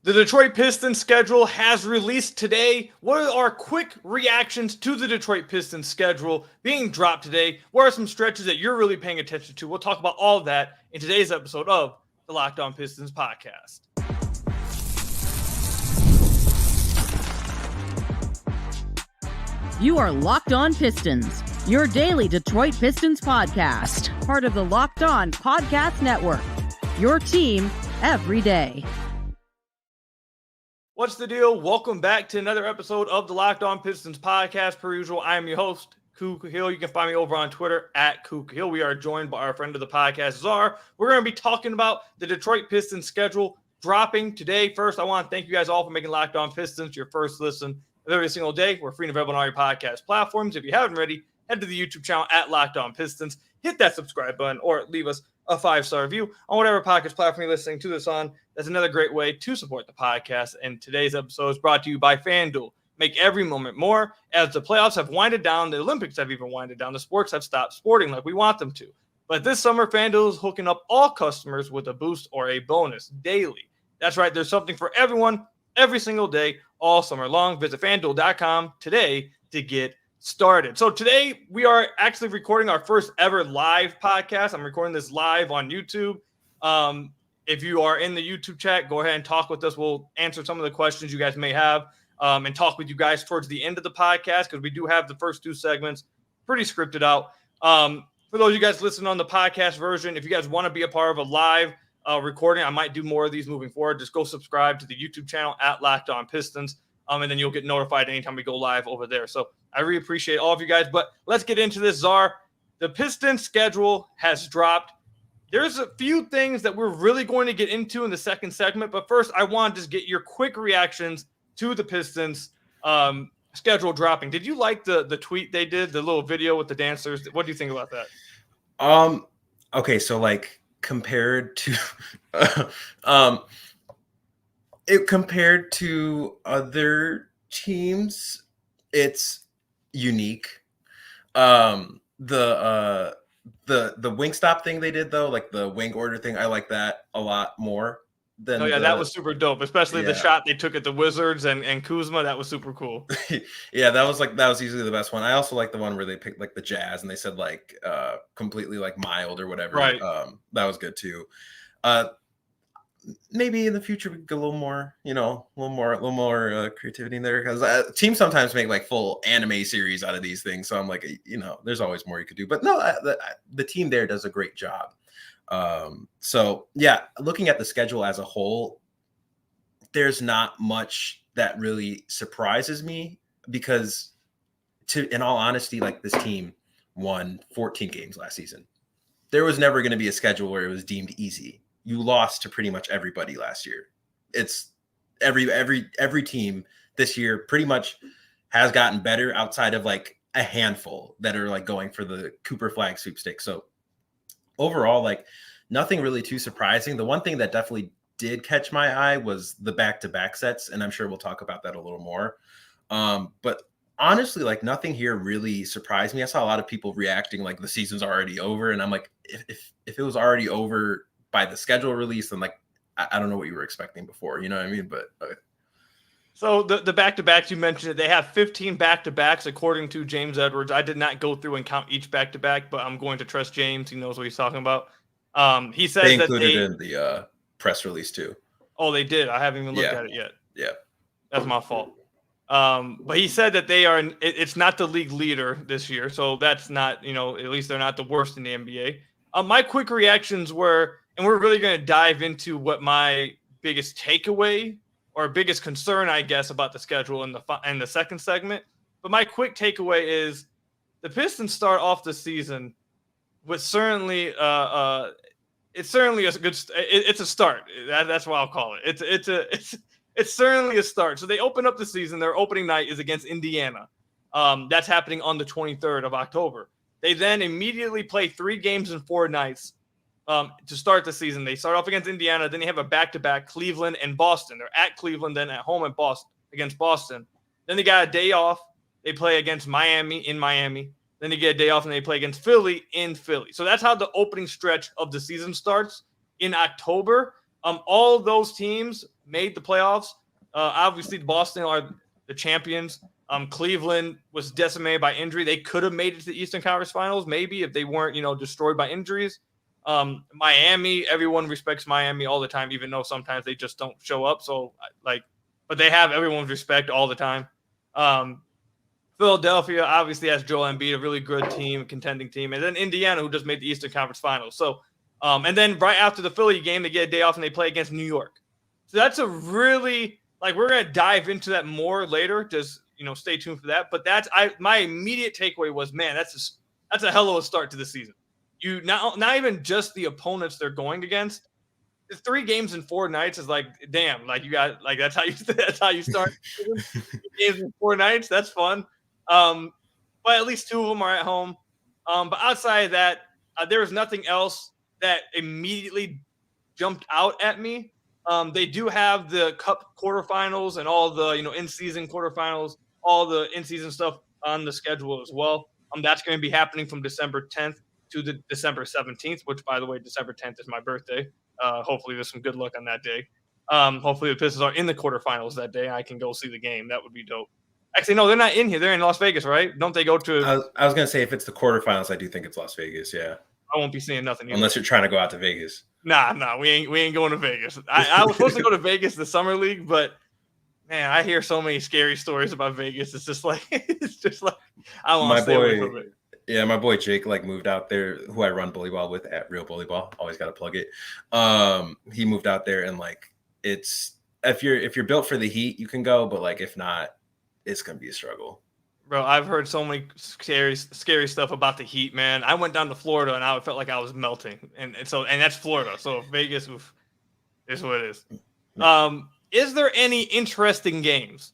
The Detroit Pistons schedule has released today. What are our quick reactions to the Detroit Pistons schedule being dropped today? What are some stretches that you're really paying attention to? We'll talk about all of that in today's episode of the Locked On Pistons podcast. You are Locked On Pistons, your daily Detroit Pistons podcast, part of the Locked On Podcast Network, your team every day. What's the deal? Welcome back to another episode of the Locked On Pistons podcast. Per usual, I am your host, Kook Hill. You can find me over on Twitter at Kook Hill. We are joined by our friend of the podcast, Czar. We're going to be talking about the Detroit Pistons schedule dropping today. First, I want to thank you guys all for making Locked On Pistons your first listen of every single day. We're free and available on all your podcast platforms. If you haven't already, head to the YouTube channel at Locked On Pistons. Hit that subscribe button or leave us a 5-star review on whatever podcast platform you're listening to this on. That's another great way to support the podcast. And today's episode is brought to you by FanDuel. Make every moment more. As the playoffs have winded down, the Olympics have even winded down, the sports have stopped sporting like we want them to. But this summer, FanDuel is hooking up all customers with a boost or a bonus daily. That's right. There's something for everyone every single day, all summer long. Visit FanDuel.com today to get started. So today we are actually recording our first ever live podcast. I'm recording this live on YouTube. If you are in the YouTube chat, go ahead and talk with us. We'll answer some of the questions you guys may have and talk with you guys towards the end of the podcast because we do have the first two segments pretty scripted out. For those of you guys listening on the podcast version, if you guys want to be a part of a live recording, I might do more of these moving forward. Just go subscribe to the YouTube channel at Locked On Pistons, and then you'll get notified anytime we go live over there. So I really appreciate all of you guys. But let's get into this, Czar. The Pistons schedule has dropped. There's a few things that we're really going to get into in the second segment. But first, I want to just get your quick reactions to the Pistons schedule dropping. Did you like the tweet they did, the little video with the dancers? What do you think about that? Okay, so like compared to compared to other teams, it's unique. The wing stop thing they did though, like the wing order thing, I like that a lot more than that was super dope, especially the shot they took at the Wizards and Kuzma. That was super cool. Yeah, that was easily the best one. I also like the one where they picked like the Jazz and they said like completely like mild or whatever. Right. That was good too. Maybe in the future we could get a little more, a little more creativity in there because teams sometimes make like full anime series out of these things. So I'm like, there's always more you could do. But no, the team there does a great job. So yeah, looking at the schedule as a whole, there's not much that really surprises me because, in all honesty, like this team won 14 games last season. There was never going to be a schedule where it was deemed easy. You lost to pretty much everybody last year. It's every team this year pretty much has gotten better outside of like a handful that are like going for the Cooper Flag sweepstakes. So overall, like nothing really too surprising. The one thing that definitely did catch my eye was the back-to-back sets, and I'm sure we'll talk about that a little more. But honestly, like nothing here really surprised me. I saw a lot of people reacting like the season's already over, and I'm like, if it was already over by the schedule release, then like I don't know what you were expecting before, you know what I mean? But okay. So the back-to-backs you mentioned, they have 15 back-to-backs according to James Edwards. I did not go through and count each back-to-back, but I'm going to trust James. He knows what he's talking about. He says they included in the press release too. Oh, they did. I haven't even looked at it yet. Yeah, that's my fault. But he said that they are. It's not the league leader this year, so that's not. At least they're not the worst in the NBA. My quick reactions were, and we're really going to dive into what my biggest takeaway or biggest concern, I guess, about the schedule in the second segment. But my quick takeaway is the Pistons start off the season with certainly it's certainly a good. It's a start. That's what I'll call it. It's certainly a start. So they open up the season. Their opening night is against Indiana. That's happening on the 23rd of October. They then immediately play 3 games in 4 nights to start the season. They start off against Indiana. Then they have a back-to-back Cleveland and Boston. They're at Cleveland, then at home against Boston. Then they got a day off. They play against Miami in Miami. Then they get a day off and they play against Philly in Philly. So that's how the opening stretch of the season starts in October. All of those teams made the playoffs. Obviously, Boston are the champions. Cleveland was decimated by injury. They could have made it to the Eastern Conference Finals, maybe, if they weren't, destroyed by injuries. Miami, everyone respects Miami all the time, even though sometimes they just don't show up. So, but they have everyone's respect all the time. Philadelphia obviously has Joel Embiid, a really good team, contending team, and then Indiana, who just made the Eastern Conference Finals. So, and then right after the Philly game, they get a day off and they play against New York. So that's a really we're gonna dive into that more later. Just stay tuned for that. But my immediate takeaway was, man, that's a hell of a start to the season. You not even just the opponents they're going against. 3 games in 4 nights is damn, you got that's how you start. 3 games in 4 nights. That's fun. But at least 2 of them are at home. But outside of that, there was nothing else that immediately jumped out at me. They do have the Cup quarterfinals and all the in-season quarterfinals, all the in-season stuff on the schedule as well. That's going to be happening from December 10th to the December 17th, which, by the way, December 10th is my birthday. Hopefully there's some good luck on that day. Hopefully the Pistons are in the quarterfinals that day and I can go see the game. That would be dope. Actually, no, they're not in here. They're in Las Vegas, right? Don't they go to? I was going to say, if it's the quarterfinals, I do think it's Las Vegas. Yeah. I won't be seeing nothing either. Unless you're trying to go out to Vegas. Nah, we ain't going to Vegas. I was supposed to go to Vegas the summer league, but man, I hear so many scary stories about Vegas. It's just like I want to stay away from it. Yeah, my boy Jake moved out there, who I run bully ball with at Real Bully Ball. Always got to plug it. He moved out there, and it's if you're built for the heat, you can go, but if not, it's gonna be a struggle. Bro, I've heard so many scary stuff about the heat, man. I went down to Florida and I felt like I was melting, and that's Florida. So Vegas is what it is. Is there any interesting games?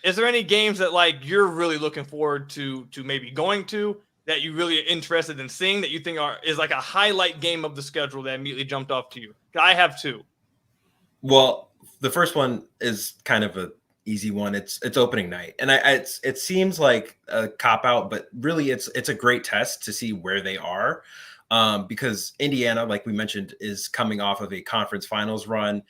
Is there any games that you're really looking forward to maybe going to, that you really are interested in seeing, that you think is a highlight game of the schedule that immediately jumped off to you? I have 2. Well, the first one is kind of a easy one. It's opening night, and it seems like a cop out, but really it's a great test to see where they are, because Indiana, like we mentioned, is coming off of a conference finals run.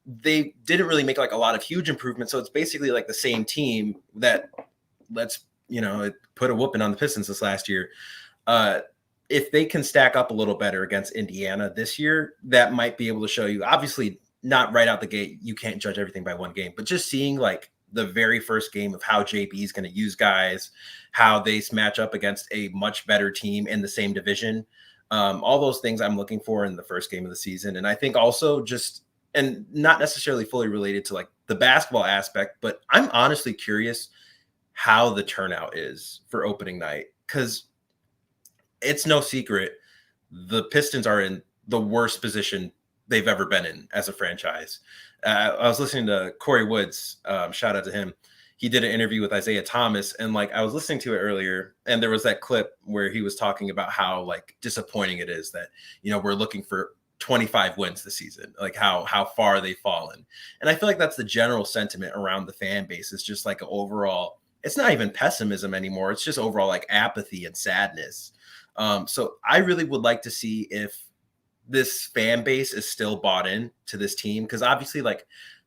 They didn't really make a lot of huge improvements, so it's basically the same team that put a whooping on the Pistons this last year. If they can stack up a little better against Indiana this year, that might be able to show you, obviously not right out the gate, you can't judge everything by one game, but just seeing the very first game of how JB is going to use guys, how they match up against a much better team in the same division. All those things I'm looking for in the first game of the season. And I think also and not necessarily fully related to the basketball aspect, but I'm honestly curious how the turnout is for opening night, because it's no secret the Pistons are in the worst position they've ever been in as a franchise. I was listening to Corey Woods, shout out to him. He did an interview with Isaiah Thomas, and I was listening to it earlier, and there was that clip where he was talking about how disappointing it is that we're looking for 25 wins this season, how far they've fallen. And I feel that's the general sentiment around the fan base. It's just overall, it's not even pessimism anymore. It's just overall apathy and sadness. So I really would like to see if this fan base is still bought in to this team, because obviously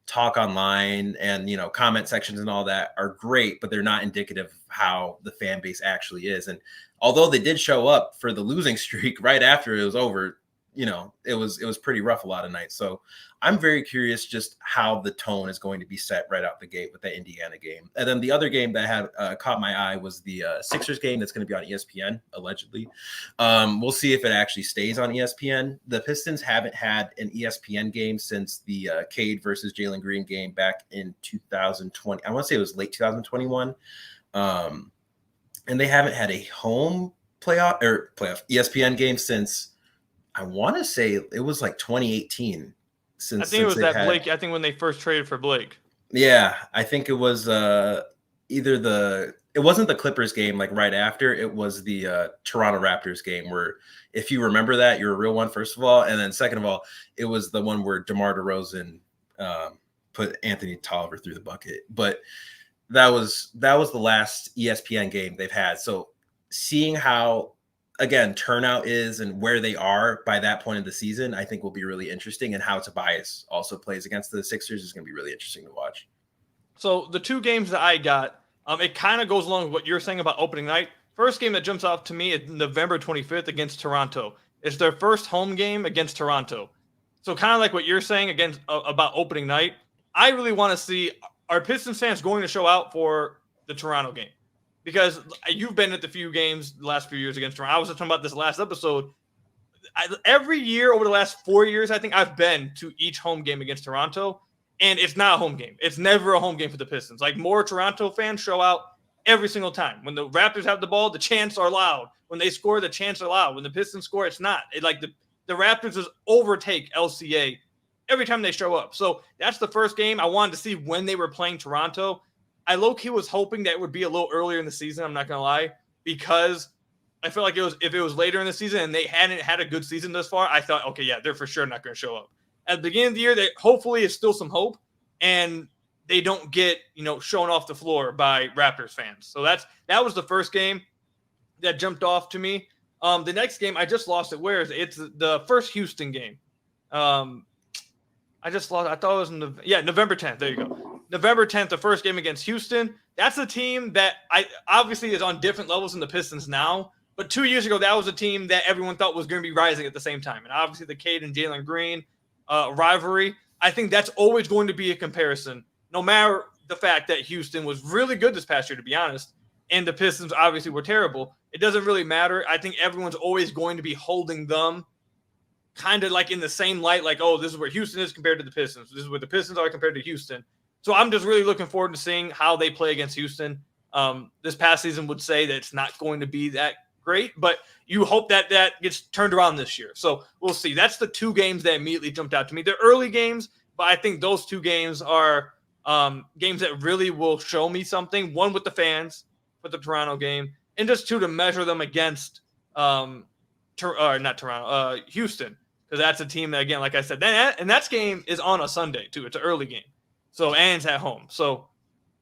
talk online and comment sections and all that are great, but they're not indicative of how the fan base actually is. And although they did show up for the losing streak right after it was over, it was pretty rough a lot of nights. So I'm very curious just how the tone is going to be set right out the gate with the Indiana game. And then the other game that had caught my eye was the Sixers game that's going to be on ESPN, allegedly. We'll see if it actually stays on ESPN. The Pistons haven't had an ESPN game since the Cade versus Jalen Green game back in 2020. I want to say it was late 2021. And they haven't had a home playoff ESPN game since, I want to say it was 2018. I think it was that Blake. I think when they first traded for Blake. Yeah, I think it was it wasn't the Clippers game right after. It was the Toronto Raptors game where, if you remember that, you're a real one, first of all. And then second of all, it was the one where DeMar DeRozan put Anthony Tolliver through the bucket. But that was the last ESPN game they've had. So seeing how again, turnout is and where they are by that point of the season, I think will be really interesting. And how Tobias also plays against the Sixers is going to be really interesting to watch. So the two games that I got, it kind of goes along with what you're saying about opening night. First game that jumps off to me is November 25th against Toronto. It's their first home game against Toronto. So kind of like what you're saying against about opening night, I really want to see, are Pistons fans going to show out for the Toronto game? Because you've been at the few games the last few years against Toronto. I was talking about this last episode. Every year over the last 4 years, I think I've been to each home game against Toronto, and it's not a home game. It's never a home game for the Pistons. Like, more Toronto fans show out every single time. When the Raptors have the ball, the chants are loud. When they score, the chants are loud. When the Pistons score, it's not. The Raptors just overtake LCA every time they show up. So that's the first game. I wanted to see when they were playing Toronto. I low-key was hoping that it would be a little earlier in the season, I'm not going to lie, because I feel like if it was later in the season and they hadn't had a good season thus far, I thought, okay, yeah, they're for sure not going to show up. At the beginning of the year, there hopefully is still some hope, and they don't get, shown off the floor by Raptors fans. So that was the first game that jumped off to me. The next game, I just lost it. Where is it? It's the first Houston game. I just lost. I thought it was November 10th. There you go. November 10th, the first game against Houston. That's a team that I obviously is on different levels than the Pistons now. But 2 years ago, that was a team that everyone thought was going to be rising at the same time. And obviously the Cade and Jalen Green rivalry, I think that's always going to be a comparison, no matter the fact that Houston was really good this past year, to be honest, and the Pistons obviously were terrible. It doesn't really matter. I think everyone's always going to be holding them kind of like in the same light, like, oh, this is where Houston is compared to the Pistons. This is where the Pistons are compared to Houston. So I'm just really looking forward to seeing how they play against Houston. This past season would say that it's not going to be that great, but you hope that gets turned around this year. So we'll see. That's the two games that immediately jumped out to me. They're early games, but I think those two games are games that really will show me something. One with the fans for the Toronto game, and just two to measure them against Houston, because that's a team that, again, like I said, and that game is on a Sunday too. It's an early game. So, and it's at home. So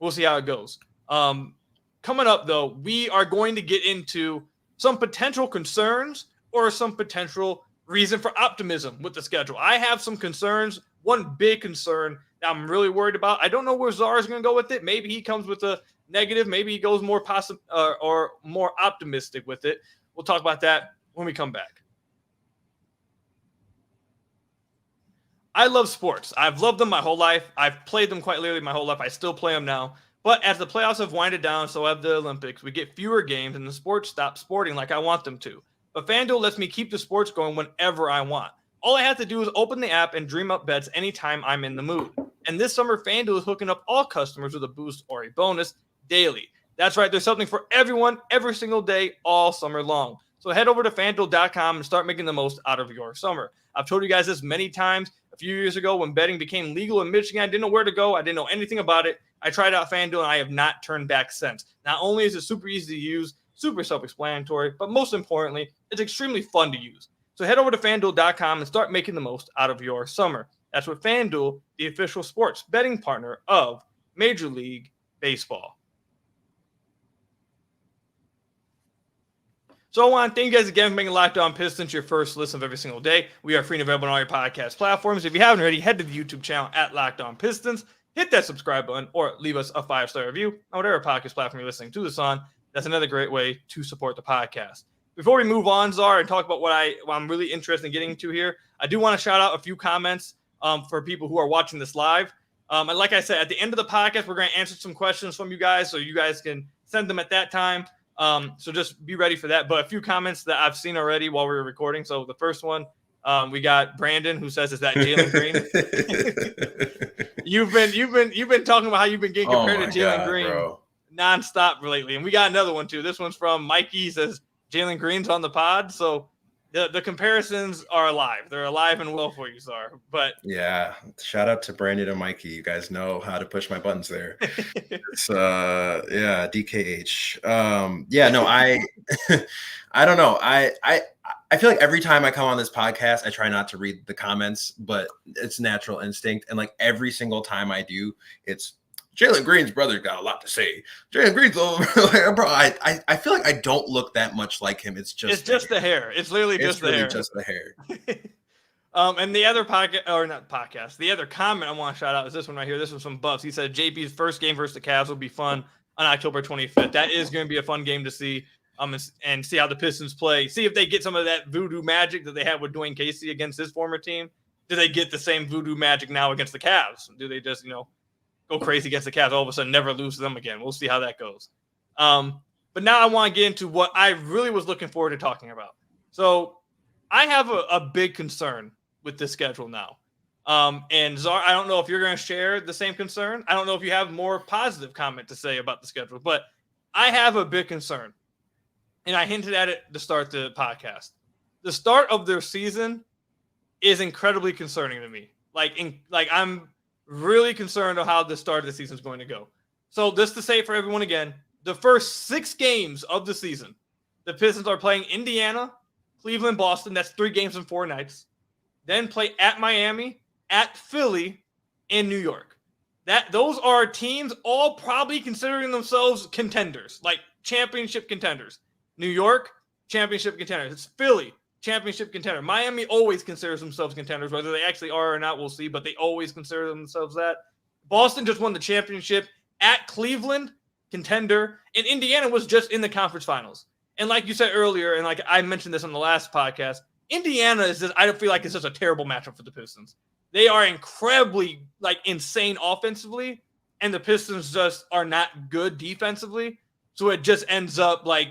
we'll see how it goes. Coming up, though, we are going to get into some potential concerns or some potential reason for optimism with the schedule. I have some concerns. One big concern that I'm really worried about. I don't know where Czar is going to go with it. Maybe he comes with a negative. Maybe he goes more positive or more optimistic with it. We'll talk about that when we come back. I love sports. I've loved them my whole life. I've played them quite literally my whole life. I still play them now. But as the playoffs have winded down, so have the Olympics, we get fewer games and the sports stop sporting like I want them to. But FanDuel lets me keep the sports going whenever I want. All I have to do is open the app and dream up bets anytime I'm in the mood. And this summer, FanDuel is hooking up all customers with a boost or a bonus daily. That's right. There's something for everyone every single day all summer long. So head over to FanDuel.com and start making the most out of your summer. I've told you guys this many times. A few years ago when betting became legal in Michigan, I didn't know where to go. I didn't know anything about it. I tried out FanDuel, and I have not turned back since. Not only is it super easy to use, super self-explanatory, but most importantly, it's extremely fun to use. So head over to FanDuel.com and start making the most out of your summer. That's with FanDuel, the official sports betting partner of Major League Baseball. So I want to thank you guys again for making Locked On Pistons your first listen of every single day. We are free and available on all your podcast platforms. If you haven't already, head to the YouTube channel at Locked On Pistons. Hit that subscribe button or leave us a 5-star review on whatever podcast platform you're listening to this on. That's another great way to support the podcast. Before we move on, Czar, and talk about what I'm really interested in getting to here, I do want to shout out a few comments for people who are watching this live. And like I said, at the end of the podcast, we're going to answer some questions from you guys, so you guys can send them at that time. So just be ready for that. But a few comments that I've seen already while we were recording. So the first one, we got Brandon, who says, "Is that Jalen Green?" You've been talking about how you've been getting compared to Jalen Green nonstop lately, and we got another one too. This one's from Mikey. He says Jalen Green's on the pod. So the comparisons are alive. They're alive and well for you, Czar. But yeah, shout out to Brandon and Mikey. You guys know how to push my buttons there. It's DKH. I don't know. I feel like every time I come on this podcast, I try not to read the comments, but it's natural instinct. And like every single time I do, it's Jalen Green's brother got a lot to say. Jalen Green's bro. I feel like I don't look that much like him. It's just the hair. It's literally just the hair. Just the hair. And the other the other comment I want to shout out is this one right here. This one's from Buffs. He said JP's first game versus the Cavs will be fun on October 25th. That is going to be a fun game to see. And see how the Pistons play. See if they get some of that voodoo magic that they had with Dwayne Casey against his former team. Do they get the same voodoo magic now against the Cavs? Do they just, go crazy against the Cavs all of a sudden, never lose to them again? We'll see how that goes. But now I want to get into what I really was looking forward to talking about. So I have a big concern with this schedule now. And Czar, I don't know if you're going to share the same concern. I don't know if you have more positive comment to say about the schedule, but I have a big concern. And I hinted at it to start the podcast. The start of their season is incredibly concerning to me. I'm really concerned of how the start of the season is going to go. So just to say for everyone again, the first 6 games of the season, the Pistons are playing Indiana, Cleveland, Boston. That's 3 games in 4 nights. Then play at Miami, at Philly, and New York. Those are teams all probably considering themselves contenders, like championship contenders. New York, championship contenders. It's Philly, championship contender. Miami always considers themselves contenders. Whether they actually are or not, we'll see, but they always consider themselves that. Boston just won the championship. At Cleveland, contender. And Indiana was just in the conference finals. And like you said earlier, and like I mentioned this on the last podcast, Indiana is just, I don't feel like it's just a terrible matchup for the Pistons. They are incredibly, insane offensively, and the Pistons just are not good defensively. So it just ends up like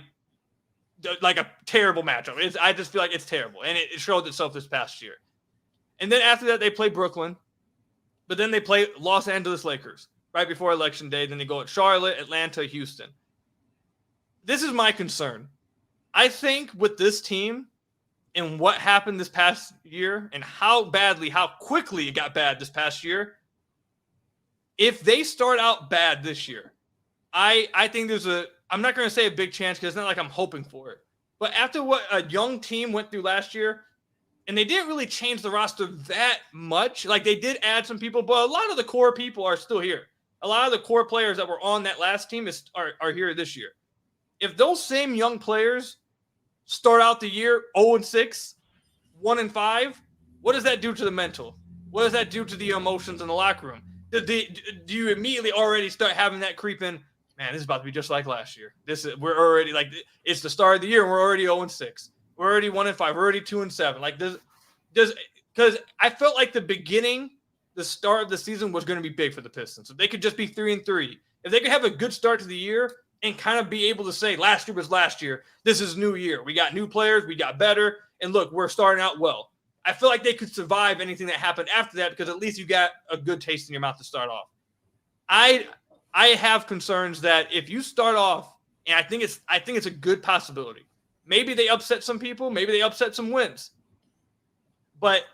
a terrible matchup. I just feel like it's terrible. And it showed itself this past year. And then after that, they play Brooklyn. But then they play Los Angeles Lakers right before Election Day. Then they go at Charlotte, Atlanta, Houston. This is my concern. I think with this team and what happened this past year and how quickly it got bad this past year, if they start out bad this year, I think I'm not going to say a big chance because it's not like I'm hoping for it. But after what a young team went through last year, and they didn't really change the roster that much. Like they did add some people, but a lot of the core people are still here. A lot of the core players that were on that last team are here this year. If those same young players start out the year 0-6, 1-5, what does that do to the mental? What does that do to the emotions in the locker room? Do you immediately already start having that creep in? Man, this is about to be just like last year. We're already it's the start of the year and we're already 0-6. We're already 1-5. We're already 2-7. Because I felt like the start of the season was going to be big for the Pistons. If they could just be 3-3, if they could have a good start to the year and kind of be able to say last year was last year, this is new year. We got new players, we got better, and look, we're starting out well. I feel like they could survive anything that happened after that because at least you got a good taste in your mouth to start off. I have concerns that if you start off, and I think it's a good possibility. Maybe they upset some people, maybe they upset some wins. But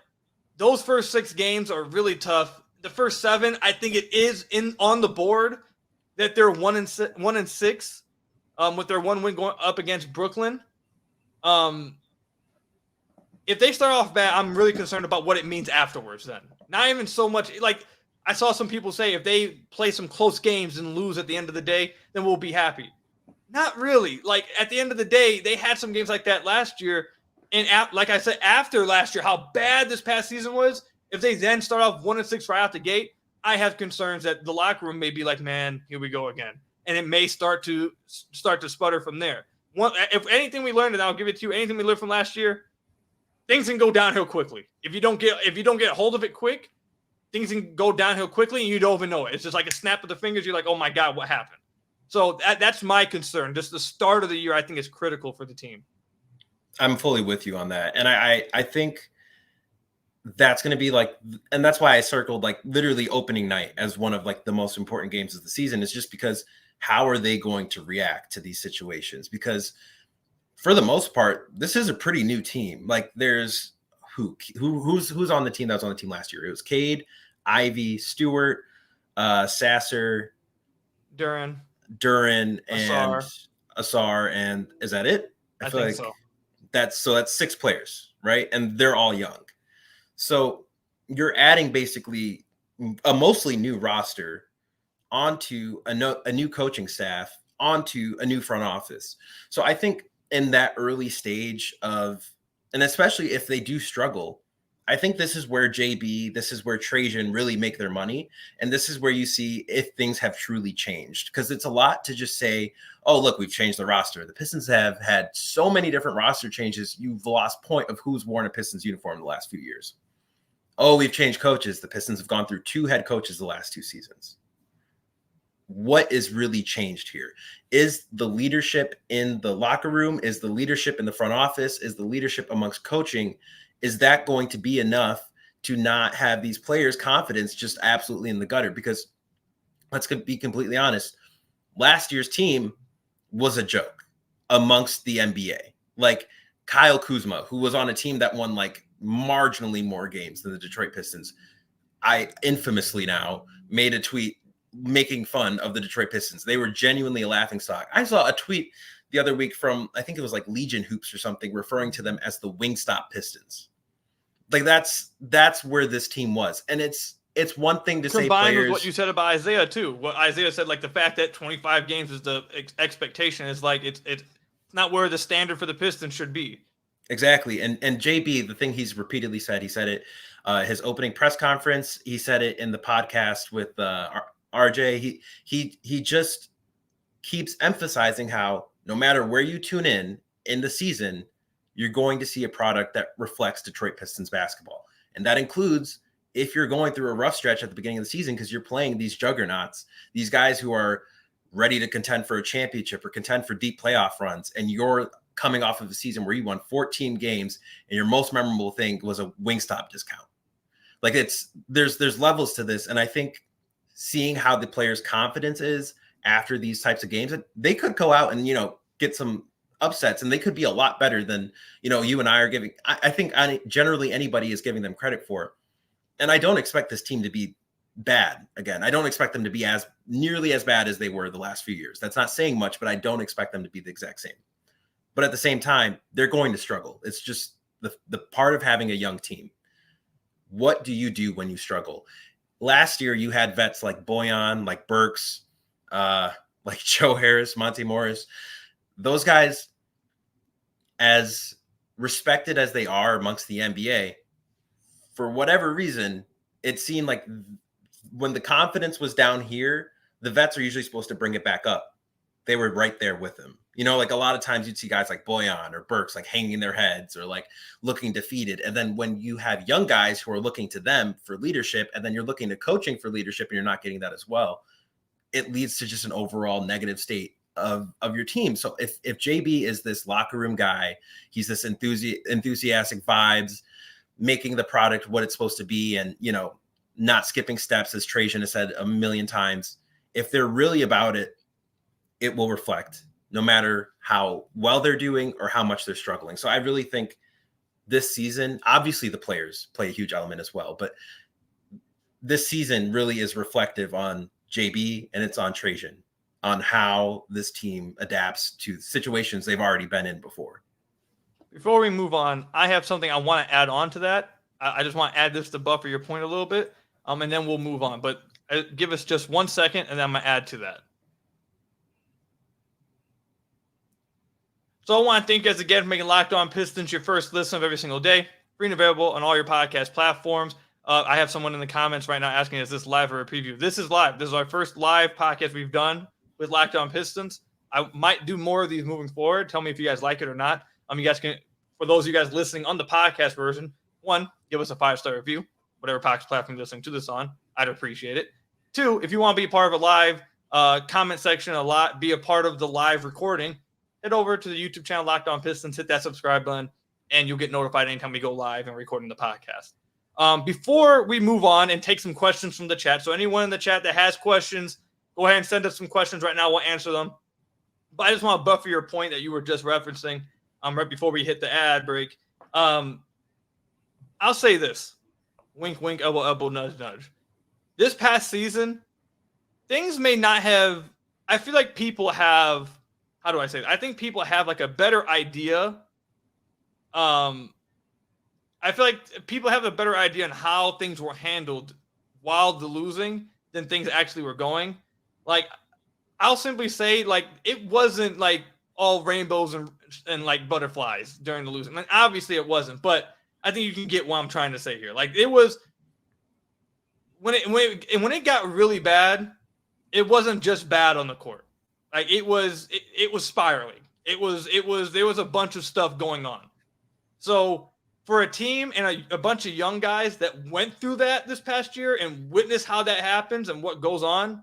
those first 6 games are really tough. The first 7, I think it is on the board that they're 1-6 with their 1 win going up against Brooklyn. If they start off bad, I'm really concerned about what it means afterwards then. Not even so much I saw some people say if they play some close games and lose at the end of the day, then we'll be happy. Not really. At the end of the day, they had some games like that last year. And like I said, after last year, how bad this past season was, if they then start off 1-6 right out the gate, I have concerns that the locker room may be like, man, here we go again. And it may start to sputter from there. If anything we learned, and I'll give it to you, anything we learned from last year, things can go downhill quickly. If you don't get a hold of it quick, things can go downhill quickly and you don't even know it. It's just like a snap of the fingers. You're like, oh my God, what happened? So that's my concern. Just the start of the year, I think, is critical for the team. I'm fully with you on that. And I think that's going to be and that's why I circled literally opening night as one of the most important games of the season, is just because how are they going to react to these situations? Because for the most part, this is a pretty new team. There's who's on the team that was on the team last year? It was Cade, Ivy, Stewart, Sasser, Duran, and Asar, and is that it? I think so. That's 6 players, right? And they're all young. So you're adding basically a mostly new roster onto a new coaching staff, onto a new front office. So I think in that early stage of, and especially if they do struggle, I think this is where JB, this is where Trajan really make their money. And this is where you see if things have truly changed. Because it's a lot to just say, oh, look, we've changed the roster. The Pistons have had so many different roster changes. You've lost point of who's worn a Pistons uniform the last few years. Oh, we've changed coaches. The Pistons have gone through 2 head coaches the last 2 seasons. What is really changed here? Is the leadership in the locker room? Is the leadership in the front office? Is the leadership amongst coaching? Is that going to be enough to not have these players' confidence just absolutely in the gutter? Because let's be completely honest, last year's team was a joke amongst the NBA. Like Kyle Kuzma, who was on a team that won like marginally more games than the Detroit Pistons. I infamously now made a tweet making fun of the Detroit Pistons. They were genuinely a laughingstock. I saw a tweet the other week from, I think it was like Legion Hoops or something, referring to them as the Wingstop Pistons. Like that's where this team was. And it's one thing to say players. Combined with what you said about Isaiah too. What Isaiah said, like the fact that 25 games is the expectation is like, it's not where the standard for the Pistons should be. Exactly. And JB, the thing he's repeatedly said, he said it, his opening press conference, he said it in the podcast with RJ. He just keeps emphasizing how no matter where you tune in the season, you're going to see a product that reflects Detroit Pistons basketball. And that includes if you're going through a rough stretch at the beginning of the season because you're playing these juggernauts, these guys who are ready to contend for a championship or contend for deep playoff runs, and you're coming off of a season where you won 14 games and your most memorable thing was a Wingstop discount. Like there's levels to this. And I think seeing how the players' confidence is after these types of games, they could go out and, get some upsets and they could be a lot better than, you and I are giving. I think generally anybody is giving them credit for. And I don't expect this team to be bad again. I don't expect them to be as nearly as bad as they were the last few years. That's not saying much, but I don't expect them to be the exact same. But at the same time, they're going to struggle. It's just the part of having a young team. What do you do when you struggle? Last year, you had vets like Boyan, like Burks, like Joe Harris, Monty Morris. Those guys, as respected as they are amongst the NBA, for whatever reason, it seemed like when the confidence was down here, the vets are usually supposed to bring it back up. They were right there with them. Like a lot of times you'd see guys like Boyan or Burks like hanging their heads or like looking defeated. And then when you have young guys who are looking to them for leadership, and then you're looking to coaching for leadership and you're not getting that as well, it leads to just an overall negative state of your team. So if JB is this locker room guy, he's this enthusiastic vibes, making the product what it's supposed to be, and not skipping steps, as Trajan has said a million times. If they're really about it, it will reflect no matter how well they're doing or how much they're struggling. So I really think this season, obviously the players play a huge element as well, but this season really is reflective on JB and it's on Trajan, on how this team adapts to situations they've already been in before. Before we move on, I have something I want to add on to that. I just want to add this to buffer your point a little bit, and then we'll move on. But give us just 1 second, and then I'm going to add to that. So I want to thank you guys again for making Locked On Pistons your first listen of every single day. Free and available on all your podcast platforms. I have someone in the comments right now asking, is this live or a preview? This is live. This is our first live podcast we've done with Locked On Pistons. I might do more of these moving forward. Tell me if you guys like it or not. You guys can, for those of you guys listening on the podcast version, 1, give us a 5-star review, whatever podcast platform you're listening to this on. I'd appreciate it. 2, if you want to be part of a live comment section be a part of the live recording, head over to the YouTube channel Locked On Pistons, hit that subscribe button, and you'll get notified anytime we go live and recording the podcast. Before we move on and take some questions from the chat, so anyone in the chat that has questions, go ahead and send us some questions right now. We'll answer them. But I just want to buffer your point that you were just referencing right before we hit the ad break. I'll say this. Wink, wink, elbow, elbow, nudge, nudge. This past season, things may not have – I feel like people have – how do I say it? I think people have like a better idea. I feel like people have a better idea on how things were handled while the losing than things actually were going. like I'll simply say like it wasn't like all rainbows and like butterflies during the losing. Like, obviously it wasn't, but I think you can get what I'm trying to say here. Like it was when it got really bad, it wasn't just bad on the court. Like it was spiraling. There was a bunch of stuff going on. So for a team and a bunch of young guys that went through that this past year and witnessed how that happens and what goes on,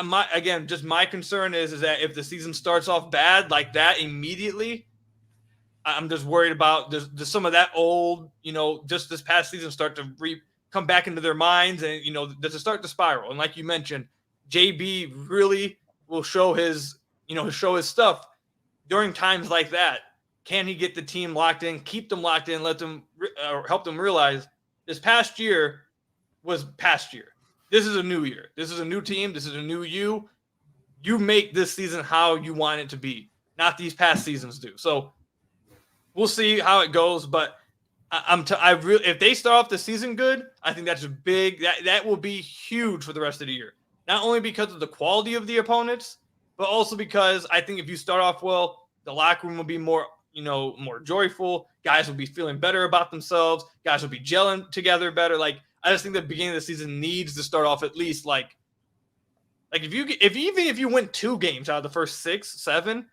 my concern is that if the season starts off bad like that immediately, I'm just worried about does some of that old, just this past season start to come back into their minds and, does it start to spiral? And like you mentioned, JB really will show his stuff during times like that. Can he get the team locked in, keep them locked in, let them help them realize this past year was past year. This is a new year. This is a new team. This is a new you. You make this season how you want it to be, not these past seasons do. So we'll see how it goes. But if they start off the season good, I think that's that will be huge for the rest of the year. Not only because of the quality of the opponents, but also because I think if you start off well, the locker room will be more joyful. Guys will be feeling better about themselves. Guys will be gelling together better. Like, I just think the beginning of the season needs to start off at least like if you win 2 games out of the first 6, 7,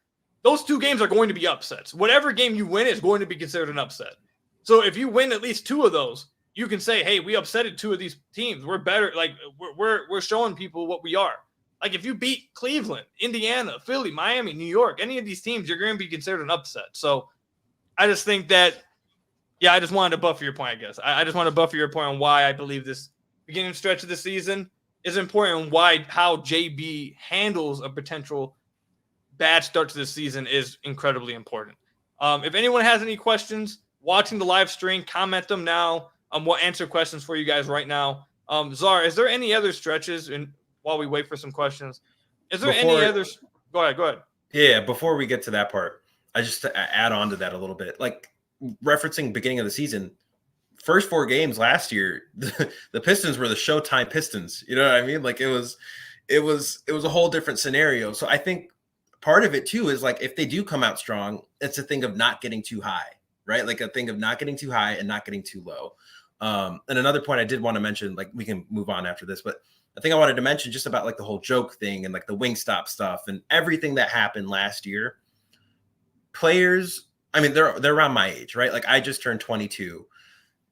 those 2 games are going to be upsets. Whatever game you win is going to be considered an upset. So if you win at least 2 of those, you can say, hey, we upsetted 2 of these teams. We're better. Like we're showing people what we are. Like if you beat Cleveland, Indiana, Philly, Miami, New York, any of these teams, you're going to be considered an upset. So I just think that, I just wanted to buffer your point, I guess. I just want to buffer your point on why I believe this beginning stretch of the season is important and how JB handles a potential bad start to the season is incredibly important. If anyone has any questions watching the live stream, comment them now. We'll answer questions for you guys right now. Czar, is there any other stretches while we wait for some questions? Is there any others? Go ahead. Yeah, before we get to that part, I just to add on to that a little bit, like referencing beginning of the season, first 4 games last year, the Pistons were the Showtime Pistons. You know what I mean? Like it was a whole different scenario. So I think part of it too is like if they do come out strong, it's a thing of not getting too high, right? Like a thing of not getting too high and not getting too low. And another point I did want to mention, like we can move on after this, but I think I wanted to mention just about like the whole joke thing and like the Wingstop stuff and everything that happened last year. Players, I mean, they're around my age, right? Like I just turned 22.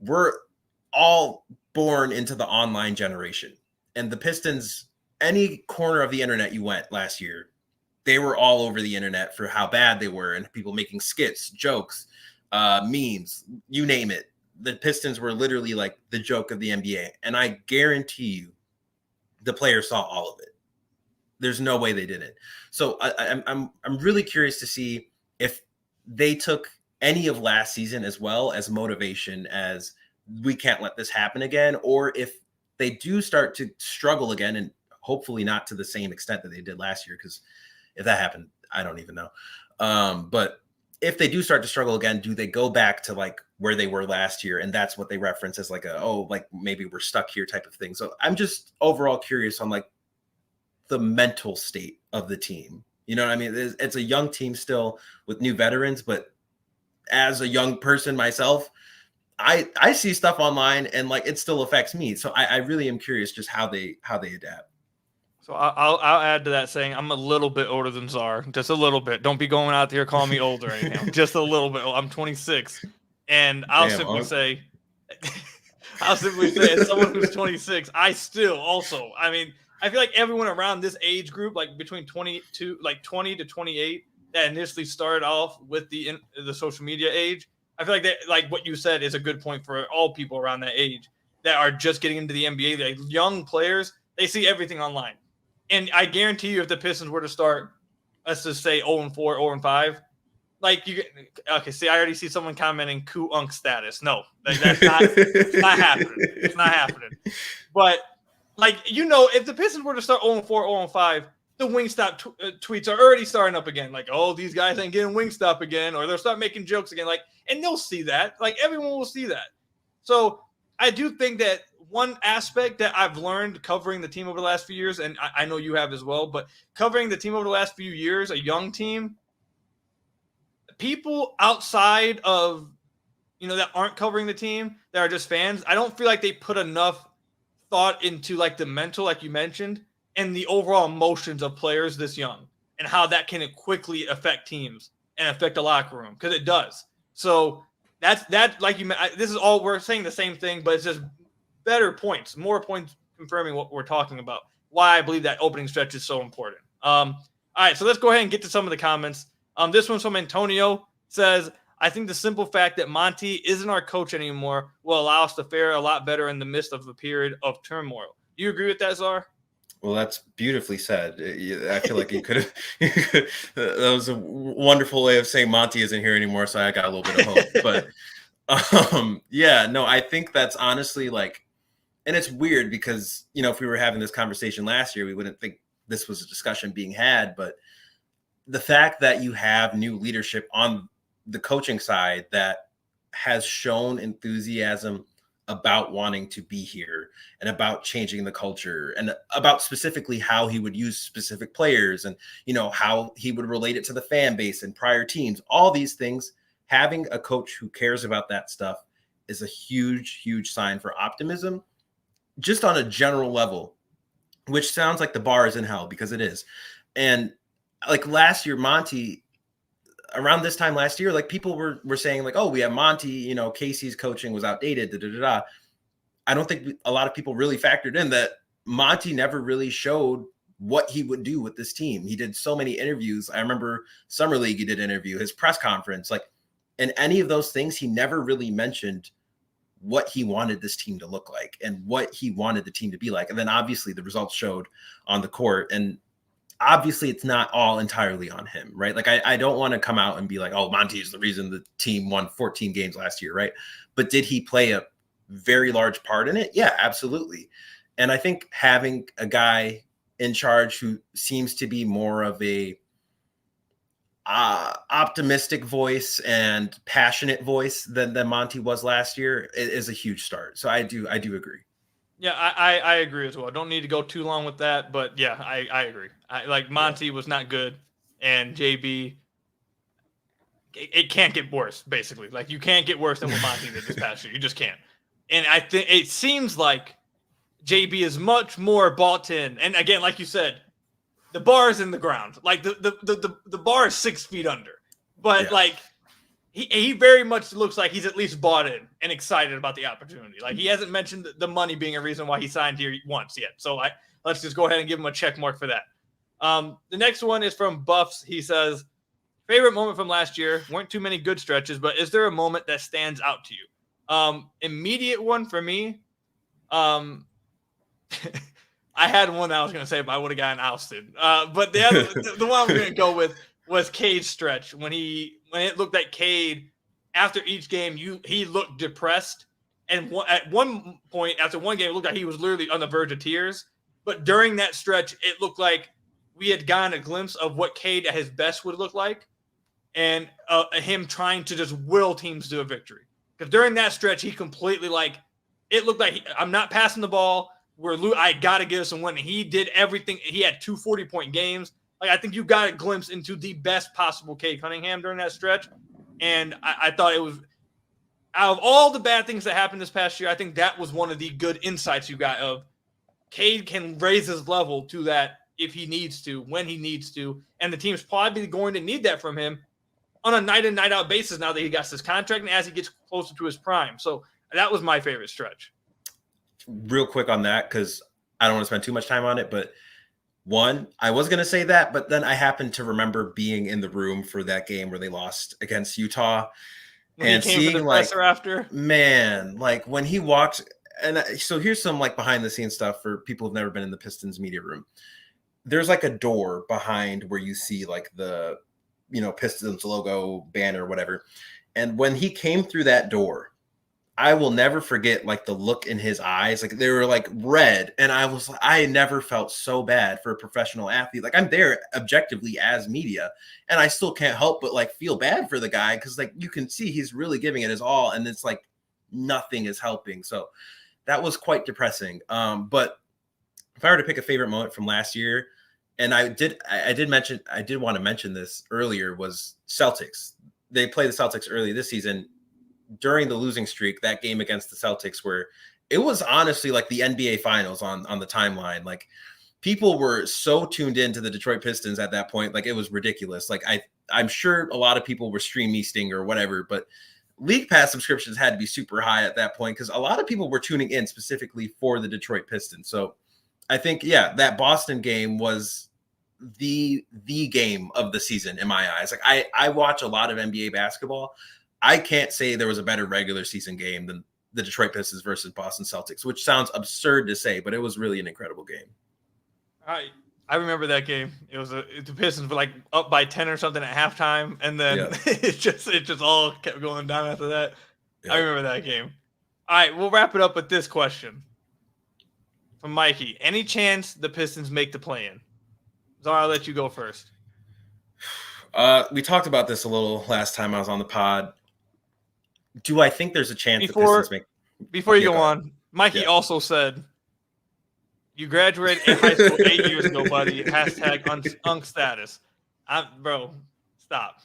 We're all born into the online generation. And the Pistons, any corner of the internet you went last year, they were all over the internet for how bad they were and people making skits, jokes, memes, you name it. The Pistons were literally like the joke of the NBA. And I guarantee you the players saw all of it. There's no way they didn't. So I'm really curious to see if they took any of last season as well as motivation as we can't let this happen again, or if they do start to struggle again, and hopefully not to the same extent that they did last year, because if that happened, I don't even know. But if they do start to struggle again, do they go back to like where they were last year? And that's what they reference as like like maybe we're stuck here type of thing. So I'm just overall curious on like the mental state of the team. You know what I mean? It's a young team still with new veterans, but as a young person myself, I see stuff online and like it still affects me. So I really am curious just how they adapt. So I'll add to that saying I'm a little bit older than Czar, just a little bit. Don't be going out there calling me older anyhow. Just a little bit. I'm 26, and I'll simply say, as someone who's 26, I still also. I mean, I feel like everyone around this age group, like between 20 to 28, that initially started off with the social media age. I feel like that, like what you said, is a good point for all people around that age that are just getting into the NBA. Like young players, they see everything online. And I guarantee you, if the Pistons were to start, let's just say 0-4, 0-5, like okay. See, I already see someone commenting "Ku-Unk status." No, like, that's not. It's not happening. It's not happening. But like if the Pistons were to start 0-4, 0-5, the Wingstop tweets are already starting up again. Like, oh, these guys ain't getting Wingstop again, or they'll start making jokes again. Like, and they'll see that. Like, everyone will see that. So I do think that one aspect that I've learned covering the team over the last few years, and I know you have as well, but covering the team over the last few years, a young team, people outside of, that aren't covering the team, that are just fans, I don't feel like they put enough thought into like the mental, like you mentioned, and the overall emotions of players this young and how that can quickly affect teams and affect the locker room, because it does. So that's like this is all, we're saying the same thing, but it's just better points, more points confirming what we're talking about, why I believe that opening stretch is so important. All right, so let's go ahead and get to some of the comments. This one's from Antonio. Says, I think the simple fact that Monty isn't our coach anymore will allow us to fare a lot better in the midst of a period of turmoil. Do you agree with that, Czar? Well, that's beautifully said. I feel like you could have. That was a wonderful way of saying Monty isn't here anymore, so I got a little bit of hope. But yeah, no, I think that's honestly like, and it's weird because, if we were having this conversation last year, we wouldn't think this was a discussion being had. But the fact that you have new leadership on the coaching side that has shown enthusiasm about wanting to be here and about changing the culture and about specifically how he would use specific players and, how he would relate it to the fan base and prior teams, all these things, having a coach who cares about that stuff is a huge, huge sign for optimism, just on a general level, which sounds like the bar is in hell, because it is. And like last year, Monty, around this time last year, like people were saying like, oh, we have Monty, Casey's coaching was outdated. I don't think a lot of people really factored in that Monty never really showed what he would do with this team. He did so many interviews. I remember Summer League, he did an interview, his press conference, like, and any of those things, he never really mentioned what he wanted this team to look like and what he wanted the team to be like. And then obviously the results showed on the court, and obviously it's not all entirely on him, right? Like I don't want to come out and be like, oh, Monty is the reason the team won 14 games last year, right? But did he play a very large part in it? Yeah, absolutely. And I think having a guy in charge who seems to be more of a optimistic voice and passionate voice than Monty was last year is a huge start. So I do agree. Yeah, I agree as well. Don't need to go too long with that, but yeah, I agree. Monty was not good, and JB, it can't get worse, basically. Like, you can't get worse than what Monty did this past year. You just can't. And I think it seems like JB is much more bought in. And again, like you said, the bar is in the ground. Like the bar is 6 feet under. But yeah. Like he very much looks like he's at least bought in and excited about the opportunity. Like, he hasn't mentioned the money being a reason why he signed here once yet. So let's just go ahead and give him a check mark for that. The next one is from Buffs. He says, favorite moment from last year, weren't too many good stretches, but is there a moment that stands out to you? Immediate one for me. I had one that I was going to say, but I would have gotten ousted. But the other, the one I'm going to go with was Cade's stretch when it looked like Cade after each game, he looked depressed. And at one point after one game, it looked like he was literally on the verge of tears. But during that stretch, it looked like we had gotten a glimpse of what Cade at his best would look like, and him trying to just will teams to a victory. Because during that stretch, he completely it looked like I'm not passing the ball. I got to give us some win. He did everything. He had 2 40-point games. I think you got a glimpse into the best possible Cade Cunningham during that stretch. And I thought it was, out of all the bad things that happened this past year, I think that was one of the good insights you got of Cade can raise his level to that if he needs to, when he needs to. And the team's probably going to need that from him on a night in, night out basis now that he got this contract and as he gets closer to his prime. So that was my favorite stretch. Real quick on that, because I don't want to spend too much time on it, but one, I was going to say that, but then I happened to remember being in the room for that game where they lost against Utah and seeing after, man, when he walked. And so here's some behind the scenes stuff for people who've never been in the Pistons media room. There's a door behind where you see the, Pistons logo banner, whatever. And when he came through that door, I will never forget the look in his eyes. They were red. And I never felt so bad for a professional athlete. I'm there objectively as media, and I still can't help but feel bad for the guy. Cause you can see he's really giving it his all. And it's nothing is helping. So that was quite depressing. But if I were to pick a favorite moment from last year, and I did want to mention this earlier, was Celtics. They played the Celtics early this season during the losing streak, that game against the Celtics, where it was honestly like the NBA finals on the timeline. Like, people were so tuned into the Detroit Pistons at that point. Like, it was ridiculous. Like, I'm sure a lot of people were streaming Sting or whatever, but League Pass subscriptions had to be super high at that point because a lot of people were tuning in specifically for the Detroit Pistons. So I think, yeah, that Boston game was the game of the season in my eyes. Like, I watch a lot of NBA basketball. I can't say there was a better regular season game than the Detroit Pistons versus Boston Celtics, which sounds absurd to say, but it was really an incredible game. I remember that game. It was the Pistons were like up by 10 or something at halftime, and then it just all kept going down after that. Yeah. I remember that game. All right, we'll wrap it up with this question from Mikey. Any chance the Pistons make the play-in? Zara, I'll let you go first. We talked about this a little last time I was on the pod. Do I think there's a chance the Pistons make? Before you go on, Mikey also said, you graduated in high school 8 years ago, buddy. Hashtag unk status. Bro, stop.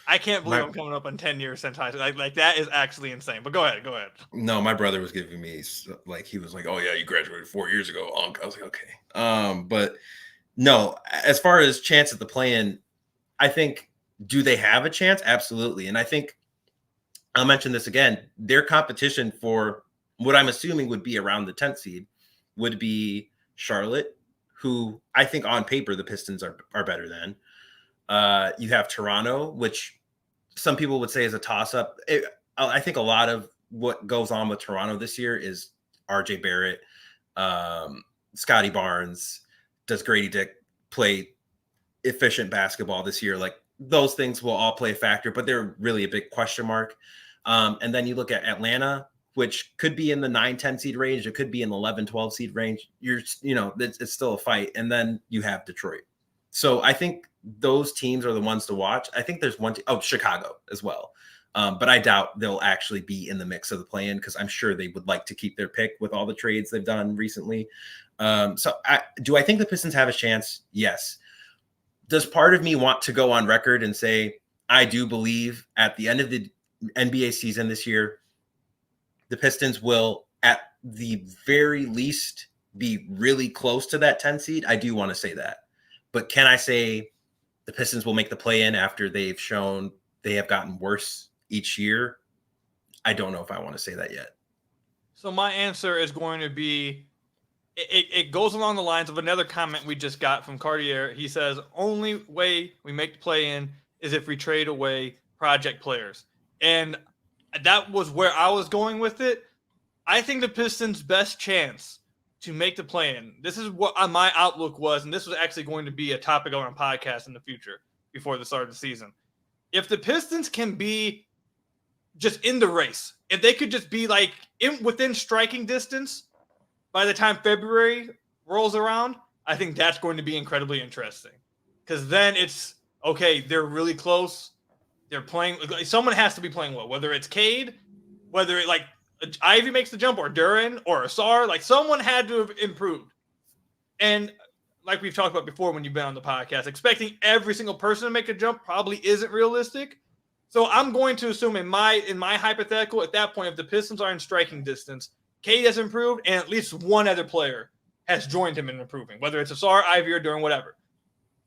I can't believe I'm coming up on 10 years since high school. Like that is actually insane. But go ahead. No, my brother was giving me, like, he was like, oh yeah, you graduated 4 years ago, unk. I was like, okay. But no, as far as chance at the play-in, I think, do they have a chance? Absolutely. And I think I'll mention this again. Their competition for what I'm assuming would be around the 10th seed would be Charlotte, who I think on paper the Pistons are better than. You have Toronto, which some people would say is a toss-up. I think a lot of what goes on with Toronto this year is RJ Barrett, Scotty Barnes. Does Grady Dick play efficient basketball this year? Like, those things will all play a factor, but they're really a big question mark. And then you look at Atlanta, which could be in the 9-10 seed range. It could be in the 11-12 seed range. It's still a fight. And then you have Detroit. So I think those teams are the ones to watch. I think there's one Chicago as well. But I doubt they'll actually be in the mix of the play-in because I'm sure they would like to keep their pick with all the trades they've done recently. Do I think the Pistons have a chance? Yes. Does part of me want to go on record and say, I do believe at the end of the NBA season this year, the Pistons will at the very least be really close to that 10 seed? I do want to say that. But can I say the Pistons will make the play-in after they've shown they have gotten worse each year? I don't know if I want to say that yet. So my answer is going to be, it goes along the lines of another comment we just got from Cartier. He says, only way we make the play-in is if we trade away project players. And that was where I was going with it. I think the Pistons' best chance to make the play-in, this is what my outlook was, and this was actually going to be a topic on our podcast in the future before the start of the season. If the Pistons can be just in the race, if they could just be like within striking distance by the time February rolls around, I think that's going to be incredibly interesting. Because then it's, okay, they're really close. They're playing, someone has to be playing well, whether it's Cade, whether it like Ivy makes the jump or Duran or Asar, like someone had to have improved. And like we've talked about before when you've been on the podcast, expecting every single person to make a jump probably isn't realistic. So I'm going to assume in my hypothetical, at that point, if the Pistons are in striking distance, Cade has improved and at least one other player has joined him in improving, whether it's Asar, Ivy, or Duran, whatever.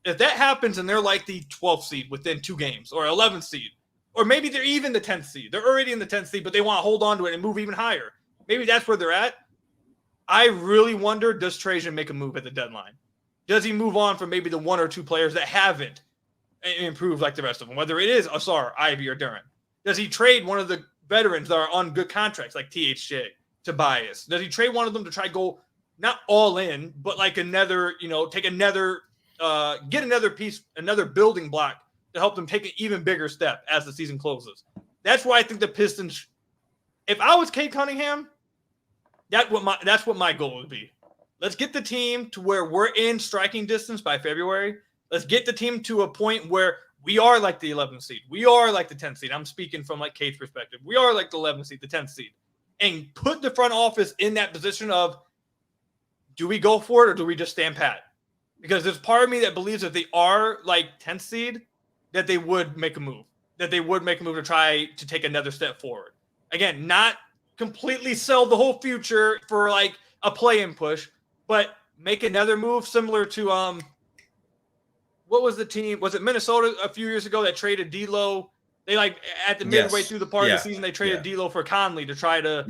If that happens and they're like the 12th seed within 2 games or 11th seed, or maybe they're even the 10th seed. They're already in the 10th seed, but they want to hold on to it and move even higher. Maybe that's where they're at. I really wonder, does Trajan make a move at the deadline? Does he move on from maybe the 1 or 2 players that haven't improved like the rest of them, whether it is Asar, Ivy, or Duran? Does he trade one of the veterans that are on good contracts like THJ, Tobias? Does he trade one of them to try to go not all in, but like another, take another, get another piece, another building block to help them take an even bigger step as the season closes? That's why I think the Pistons, if I was Cade Cunningham, that's what my goal would be. Let's get the team to where we're in striking distance by February. Let's get the team to a point where we are like the 11th seed. We are like the 10th seed. I'm speaking from like Cade's perspective. We are like the 11th seed, the 10th seed. and put the front office in that position of, do we go for it or do we just stand pat? Because there's part of me that believes that they are like 10th seed, that they would make a move, to try to take another step forward. Again, not completely sell the whole future for like a play-in push, but make another move similar to what was the team? Was it Minnesota a few years ago that traded D'Lo? They like at the midway through the part of the season, they traded D'Lo for Conley to try to,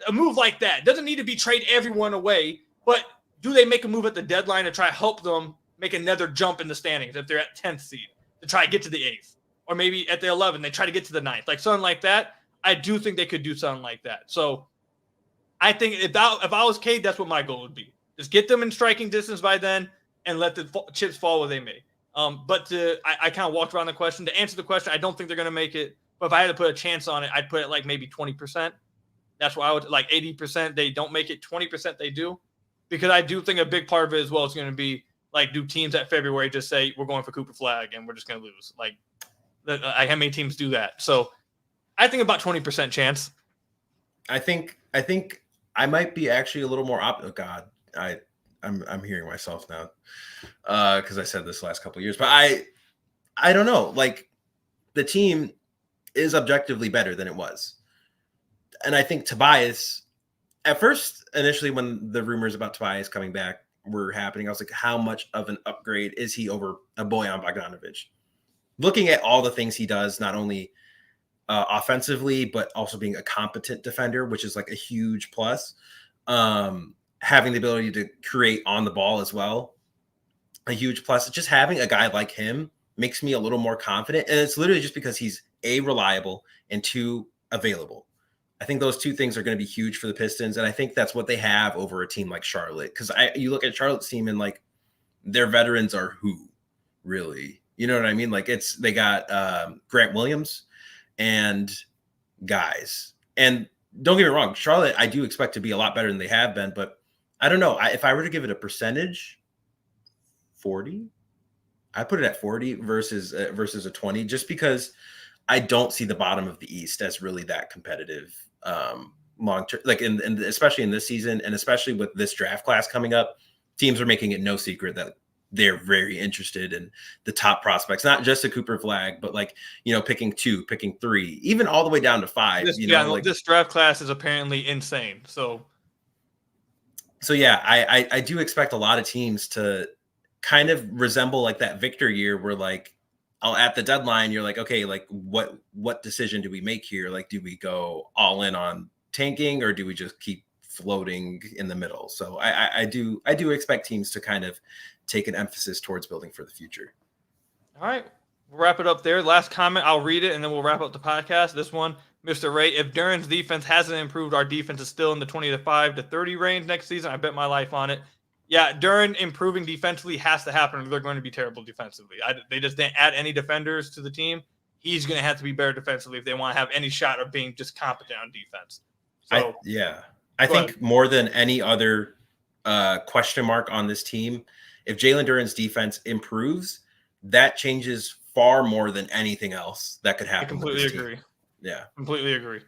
a move like that. Doesn't need to be trade everyone away, but do they make a move at the deadline to try to help them make another jump in the standings if they're at 10th seed to try to get to the 8th, or maybe at the 11th they try to get to the 9th, like something like that? I do think they could do something like that. So I think if I was Cade, that's what my goal would be. Just get them in striking distance by then and let the chips fall where they may. But I kind of walked around the question. To answer the question, I don't think they're going to make it. But if I had to put a chance on it, I'd put it like maybe 20%. That's why I would like 80%. They don't make it. 20% they do. Because I do think a big part of it as well is going to be like, do teams at February just say we're going for Cooper Flag and we're just going to lose? Like, how many teams do that? So I think about 20% chance. I think I might be actually a little more oh God, I'm hearing myself now because I said this last couple of years, but I don't know. Like, the team is objectively better than it was, and I think Tobias. At first, initially, when the rumors about Tobias coming back were happening, I was like, how much of an upgrade is he over a Bojan Bogdanovic? Looking at all the things he does, not only offensively, but also being a competent defender, which is like a huge plus. Having the ability to create on the ball as well, a huge plus. Just having a guy like him makes me a little more confident. And it's literally just because he's A, reliable, and 2, available. I think those 2 things are going to be huge for the Pistons. And I think that's what they have over a team like Charlotte. Because you look at Charlotte's team and like their veterans are who, really? You know what I mean? Like they got Grant Williams and guys. And don't get me wrong, Charlotte, I do expect to be a lot better than they have been. But I don't know. If I were to give it a percentage, 40, I put it at 40 versus a 20, just because I don't see the bottom of the East as really that competitive long term, like in especially in this season, and especially with this draft class coming up. Teams are making it no secret that they're very interested in the top prospects, not just a Cooper Flag, but like, picking 2, picking 3, even all the way down to 5. This draft class is apparently insane. So yeah, I do expect a lot of teams to kind of resemble like that Victor year where like, at the deadline, you're like, okay, like what decision do we make here? Like, do we go all in on tanking, or do we just keep floating in the middle? So I do expect teams to kind of take an emphasis towards building for the future. All right, we'll wrap it up there. Last comment, I'll read it, and then we'll wrap up the podcast. This one, Mr. Ray, if Duran's defense hasn't improved, our defense is still in the 25 to 30 range next season. I bet my life on it. Yeah, Duran improving defensively has to happen, or they're going to be terrible defensively. They just didn't add any defenders to the team. He's going to have to be better defensively if they want to have any shot of being just competent on defense. So, I think more than any other question mark on this team, if Jalen Duran's defense improves, that changes far more than anything else that could happen. I completely agree. Yeah, completely agree.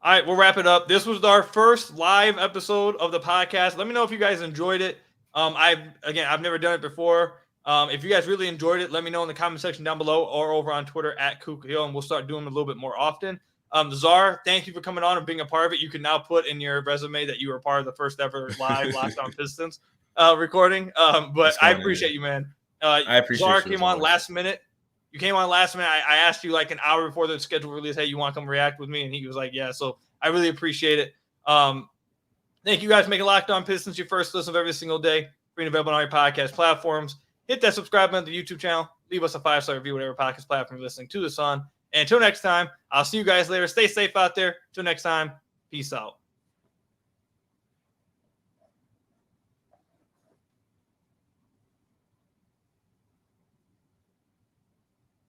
All right, we'll wrap it up. This was our first live episode of the podcast. Let me know if you guys enjoyed it. I've never done it before. If you guys really enjoyed it, let me know in the comment section down below or over on Twitter at Kook Hill, and we'll start doing it a little bit more often. Czar, thank you for coming on and being a part of it. You can now put in your resume that you were part of the first ever live Locked On Pistons recording. But I appreciate you, man. I appreciate Czar came on last minute. You came on last minute. I asked you like an hour before the schedule release, hey, you want to come react with me? And he was like, yeah. So I really appreciate it. Thank you guys for making Locked On Pistons your first listen of every single day. Free and available on all your podcast platforms. Hit that subscribe button to the YouTube channel. Leave us a 5-star review, whatever podcast platform you're listening to this on. And until next time, I'll see you guys later. Stay safe out there. Until next time, peace out.